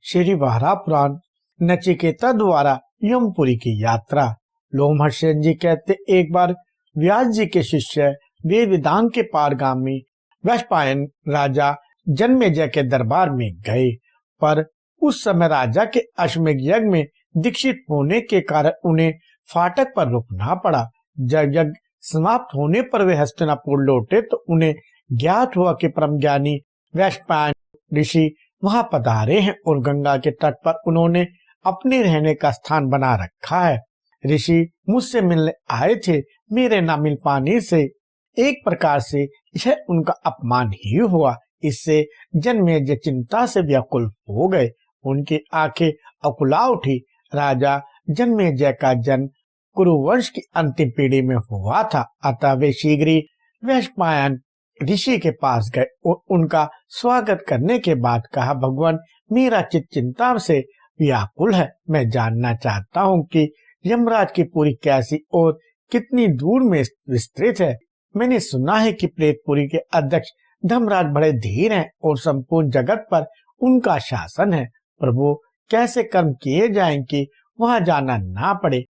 श्री वारा पुराण नचिकेता द्वारा यमपुरी की यात्रा। लोमहर्षण जी कहते, एक बार व्यास जी के शिष्य वेद वेदांत के पारगामी वैशंपायन राजा जन्मेजय के दरबार में गए, पर उस समय राजा के अश्वमेध यज्ञ में दीक्षित होने के कारण उन्हें फाटक पर रुकना पड़ा। जब यज्ञ समाप्त होने पर वे हस्तिनापुर लौटे तो उन्हें ज्ञात हुआ कि परम ज्ञानी वैशंपायन ऋषि वहां पधारे हैं और गंगा के तट पर उन्होंने अपने रहने का स्थान बना रखा है। ऋषि मुझसे मिलने आए थे, मेरे न मिल पाने से एक प्रकार से यह उनका अपमान ही हुआ। इससे जन्मेजय चिंता से व्याकुल हो गए, उनकी आंखें अकुला उठी। राजा जन्मेजय का जन्म कुरुवंश की अंतिम पीढ़ी में हुआ था, अतः वे शीघ्र ही वैशंपायन ऋषि के पास गए और उनका स्वागत करने के बाद कहा, भगवान, मेरा चित्त चिंता से व्याकुल है। मैं जानना चाहता हूँ कि यमराज की पुरी कैसी और कितनी दूर में विस्तृत है। मैंने सुना है कि प्रेतपुरी के अध्यक्ष धर्मराज बड़े धीर हैं और संपूर्ण जगत पर उनका शासन है। प्रभु, कैसे कर्म किए जाएं कि वहां जाना ना पड़े।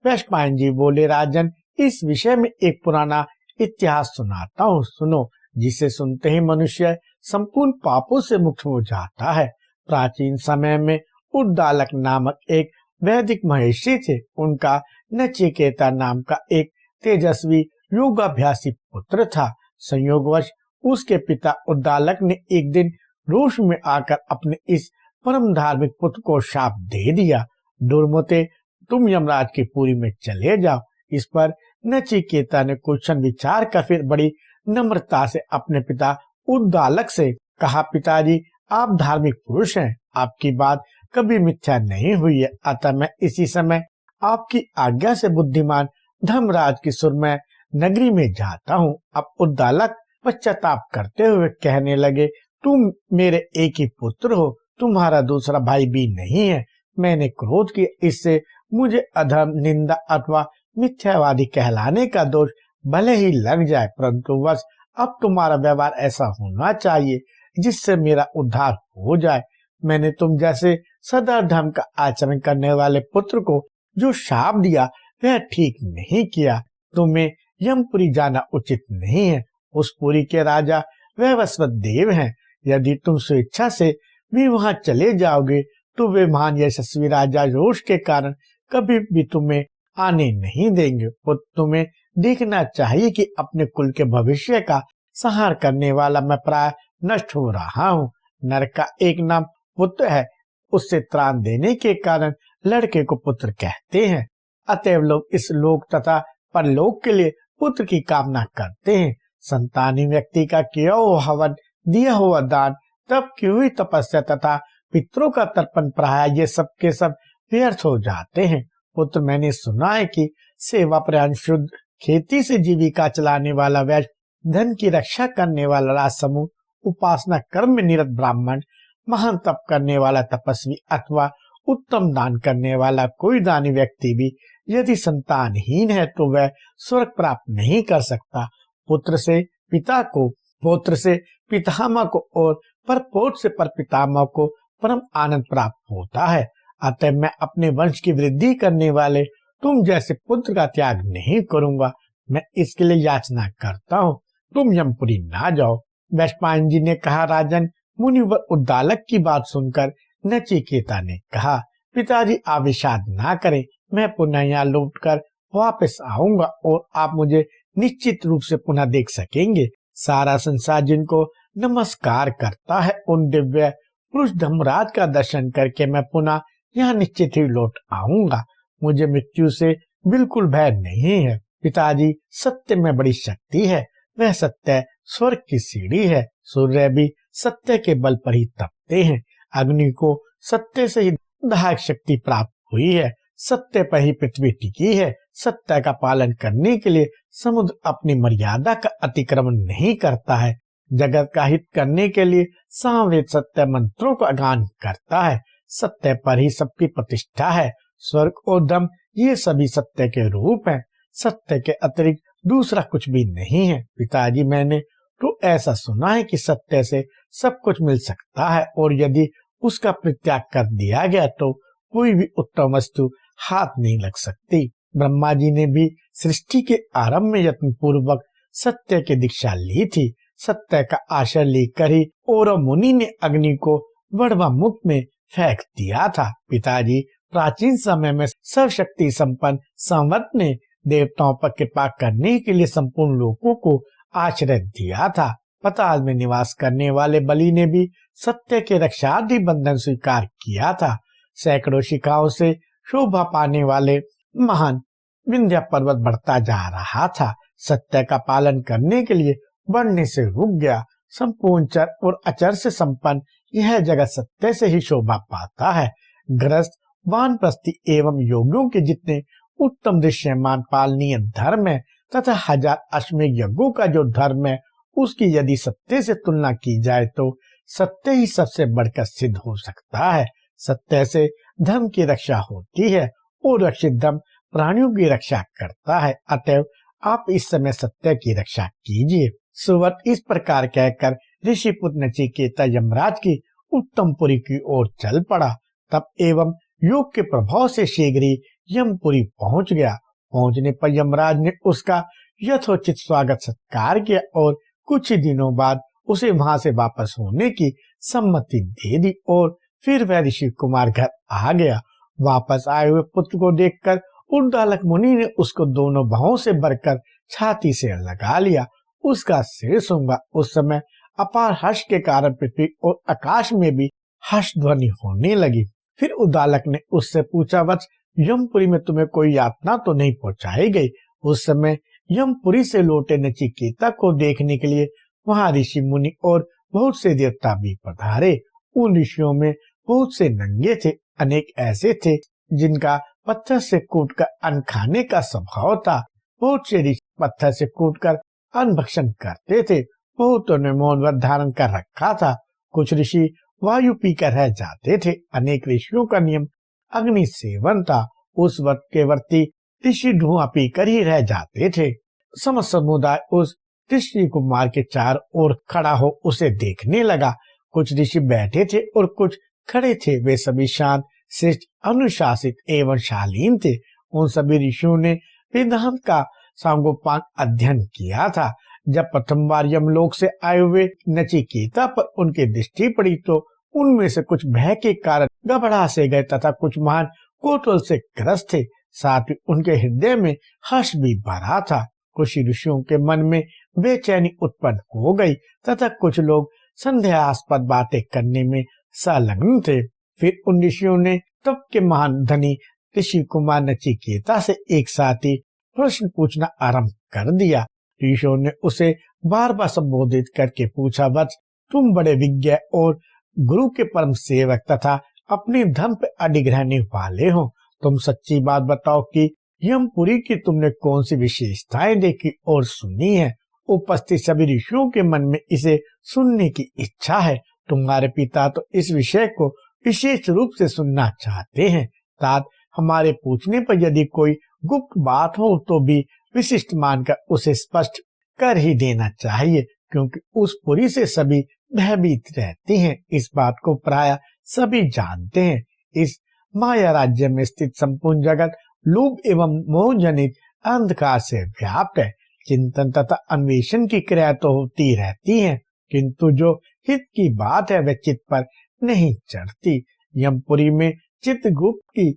वैशंपायन जी बोले, राजन, इस विषय में एक पुराना इतिहास सुनाता हूँ, सुनो, जिसे सुनते ही मनुष्य संपूर्ण पापों से मुक्त हो जाता है। प्राचीन समय में उद्दालक नामक एक वैदिक महर्षि थे। उनका नचिकेता नाम का एक तेजस्वी योगाभ्यासी पुत्र था। संयोगवश उसके पिता उद्दालक ने एक दिन रोष में आकर अपने इस परम धार्मिक पुत्र को शाप दे दिया, दुर्मते, तुम यमराज की पुरी में चले जाओ। इस पर नचिकेता ने कुछ क्षण विचार कर फिर बड़ी नम्रता से अपने पिता उद्दालक से कहा, पिताजी, आप धार्मिक पुरुष हैं, आपकी बात कभी मिथ्या नहीं हुई है, अतः मैं इसी समय आपकी आज्ञा से बुद्धिमान धर्मराज की सुरमय नगरी में जाता हूँ। अब उद्दालक पश्चाताप करते हुए कहने लगे, तुम मेरे एक ही पुत्र हो, तुम्हारा दूसरा भाई भी नहीं है। मैंने क्रोध किया, इससे मुझे अधर्म, निंदा अथवा मिथ्यावादी कहलाने का दोष भले ही लग जाए, परंतु बस अब तुम्हारा व्यवहार ऐसा होना चाहिए जिससे मेरा उद्धार हो जाए। मैंने तुम जैसे सदा धर्म का आचरण करने वाले पुत्र को जो शाप दिया वह ठीक नहीं किया। तुम्हें यमपुरी जाना उचित नहीं है। उस पुरी के राजा वैवस्वत देव हैं। यदि तुम स्वेच्छा से भी वहां चले जाओगे तो वे महान यशस्वी राजा रोष के कारण कभी भी तुम्हें आने नहीं देंगे। और तुम्हें देखना चाहिए कि अपने कुल के भविष्य का संहार करने वाला मैं प्राय नष्ट हो रहा हूँ। नरक का एक नाम पुत्र है, उससे त्राण देने के कारण लड़के को पुत्र कहते हैं। अतएव लोग इस लोक तथा परलोक के लिए पुत्र की कामना करते हैं। संतानी व्यक्ति का किया हुआ हवन, दिया हुआ दान, तब की हुई तपस्या तथा पितरों का तर्पण प्राय ये सब के सब व्यर्थ हो जाते हैं। पुत्र, मैंने सुना है कि सेवा प्रयाण शुद्ध, खेती से जीविका चलाने वाला वैश्य, धन की रक्षा करने वाला राजसमूह, उपासना कर्म में निरत ब्राह्मण, महान तप करने वाला तपस्वी अथवा उत्तम दान करने वाला कोई दानी व्यक्ति भी यदि संतानहीन है तो वह स्वर्ग प्राप्त नहीं कर सकता। पुत्र से पिता को, पौत्र से पितामह को और परपौत्र से परपितामह को परम आनंद प्राप्त होता है। अतः मैं अपने वंश की वृद्धि करने वाले तुम जैसे पुत्र का त्याग नहीं करूंगा। मैं इसके लिए याचना करता हूँ, तुम यमपुरी ना जाओ। वैशंपायन जी ने कहा, राजन, मुनिवर उद्दालक की बात सुनकर नचिकेता ने कहा, पिताजी, आप विषाद ना करें, मैं पुनः यहाँ लौट कर वापस आऊंगा और आप मुझे निश्चित रूप से पुनः देख सकेंगे। सारा संसार जिनको नमस्कार करता है उन दिव्य पुरुष धर्मराज का दर्शन करके मैं पुनः यहाँ निश्चित ही लौट आऊंगा। मुझे मृत्यु से बिल्कुल भय नहीं है। पिताजी, सत्य में बड़ी शक्ति है, वह सत्य स्वर्ग की सीढ़ी है। सूर्य भी सत्य के बल पर ही तपते हैं। अग्नि को सत्य से ही दाहक शक्ति प्राप्त हुई है। सत्य पर ही पृथ्वी टिकी है। सत्य का पालन करने के लिए समुद्र अपनी मर्यादा का अतिक्रमण नहीं करता है। जगत का हित करने के लिए सामवेद सत्य मंत्रों का गान करता है। सत्य पर ही सबकी प्रतिष्ठा है। स्वर्ग और धर्म ये सभी सत्य के रूप हैं। सत्य के अतिरिक्त दूसरा कुछ भी नहीं है। पिताजी, मैंने तो ऐसा सुना है कि सत्य से सब कुछ मिल सकता है और यदि उसका परित्याग कर दिया गया तो कोई भी उत्तम वस्तु हाथ नहीं लग सकती। ब्रह्मा जी ने भी सृष्टि के आरंभ में यत्न पूर्वक सत्य की दीक्षा ली थी। सत्य का आश्रय लेकर ही और मुनि ने अग्नि को वड़वा मुख में फेंक दिया था। पिताजी प्राचीन समय में सर्वशक्ति संपन्न संवत ने देवताओं पर कृपा करने के लिए संपूर्ण लोगों को आश्रय दिया था। पाताल में निवास करने वाले बलि ने भी सत्य के रक्षार्थी बंधन स्वीकार किया था। सैकड़ों शिखाओं से शोभा पाने वाले महान विंध्य पर्वत बढ़ता जा रहा था। सत्य का पालन करने के लिए बढ़ने से रुक गया। संपूर्ण चर और अचर से संपन्न यह जगत सत्य से ही शोभा पाता है। गृहस्थ वानप्रस्थी एवं योगियों के जितने उत्तम दृश्यमान पालनीय धर्म है तथा हजार अश्वमेध यज्ञों का जो धर्म है उसकी यदि सत्य से तुलना की जाए तो सत्य ही सबसे बढ़कर सिद्ध हो सकता है। सत्य से धर्म की रक्षा होती है और रक्षित धर्म प्राणियों की रक्षा करता है। अतएव आप इस समय सत्य की रक्षा कीजिए। सुवत इस प्रकार कहकर ऋषिपुत्र नचिकेता यमराज की उत्तमपुरी की ओर चल पड़ा। तब एवं योग के प्रभाव से शीघ्र ही यमपुरी पहुंच गया। पहुंचने पर यमराज ने उसका यथोचित स्वागत सत्कार किया और कुछ ही दिनों बाद उसे वहां से वापस होने की सम्मति दे दी और फिर वह ऋषि कुमार घर आ गया। वापस आए हुए पुत्र को देखकर उद्दालक मुनि ने उसको दोनों बाहों से भरकर छाती से लगा लिया। उसका सिर सूंघा। उस समय अपार हर्ष के कारण पृथ्वी और आकाश में भी हर्ष ध्वनि होने लगी। फिर उद्दालक ने उससे पूछा, वत्स यमपुरी में तुम्हें कोई यातना तो नहीं पहुंचाई गई? उस समय यमपुरी से लौटे नचिकेता को देखने के लिए वहां ऋषि मुनि और बहुत से देवता भी पधारे। उन ऋषियों में बहुत से नंगे थे, अनेक ऐसे थे जिनका पत्थर से कूटकर अन्न खाने का स्वभाव था। बहुत से ऋषि पत्थर से कूटकर अन्न भक्षण करते थे। बहुतों ने मौन व्रत धारण कर रखा था। कुछ ऋषि वायु पीकर रह जाते थे। अनेक ऋषियों का नियम अग्नि सेवन था। उस व्रत के वर्ती ऋषि धुआं पीकर ही रह जाते थे। समस्त समुदाय उस ऋषि कुमार के चार ओर खड़ा हो उसे देखने लगा। कुछ ऋषि बैठे थे और कुछ खड़े थे। वे सभी शांत, श्रेष्ठ, अनुशासित एवं शालीन थे। उन सभी ऋषियों ने वेदांत का सांगोपांग अध्ययन किया था। जब प्रथम बार यमलोक से आए हुए नचिकेता पर उनकी दृष्टि पड़ी तो उनमें से कुछ भय के कारण घबरा से गए तथा कुछ महान कौतूहल से ग्रस्त थे। साथ ही उनके हृदय में हर्ष भी भरा था। कुछ ऋषियों के मन में बेचैनी उत्पन्न हो गई तथा कुछ लोग संदेहास्पद बातें करने में संलग्न थे। फिर उन ऋषियों ने तब के महान धनी ऋषि कुमार नचिकेता से एक साथ ही प्रश्न पूछना आरंभ कर दिया। ऋषियों ने उसे बार बार संबोधित करके पूछा, वत्स तुम बड़े विज्ञ और गुरु के परम सेवक तथा अपने धर्म पर अडिग रहने वाले हो। तुम सच्ची बात बताओ कि यमपुरी की तुमने कौन सी विशेषताएं देखी और सुनी है? उपस्थित सभी ऋषियों के मन में इसे सुनने की इच्छा है। तुम्हारे पिता तो इस विषय को विशेष रूप से सुनना चाहते हैं। तात हमारे पूछने पर यदि कोई गुप्त बात हो तो भी विशिष्ट मानकर उसे स्पष्ट कर ही देना चाहिए, क्योंकि उस पुरी से सभी भयभीत रहते हैं। इस बात को प्राय सभी जानते हैं। इस माया राज्य में स्थित संपूर्ण जगत लोभ एवं मोह जनित अंधकार से व्याप्त है। चिंतन तथा अन्वेषण की क्रिया तो होती रहती है, किंतु जो हित की बात है वह चित्त पर नहीं चढ़ती। यमपुरी में चित्रगुप्त की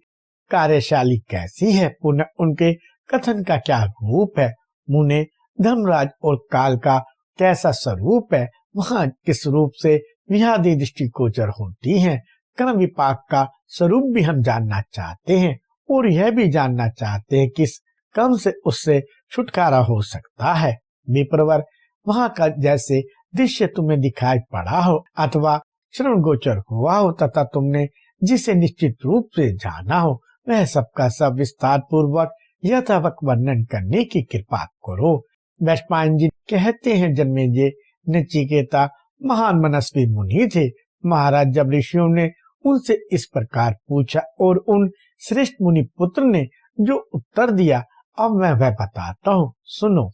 कार्यशाली कैसी है? पुनः उनके कथन का क्या रूप है? मुने धर्मराज और काल का कैसा स्वरूप है? वहां किस रूप से विहादी दृष्टि गोचर होती है? कर्म विपाक का स्वरूप भी हम जानना चाहते हैं और यह भी जानना चाहते हैं किस कर्म से उससे छुटकारा हो सकता है। विप्रवर वहां का जैसे दृश्य तुम्हें दिखाई पड़ा हो अथवा श्रवण गोचर हुआ हो तथा तुमने जिसे निश्चित रूप से जाना हो वह सबका सब विस्तार पूर्वक यथावत वर्णन करने की कृपा करो। वैशंपायन जी कहते हैं, जन्मेजय नचिकेता महान मनस्वी मुनि थे। महाराज जब ऋषियों ने उनसे इस प्रकार पूछा और उन श्रेष्ठ मुनि पुत्र ने जो उत्तर दिया, अब मैं वह बताता हूँ, सुनो।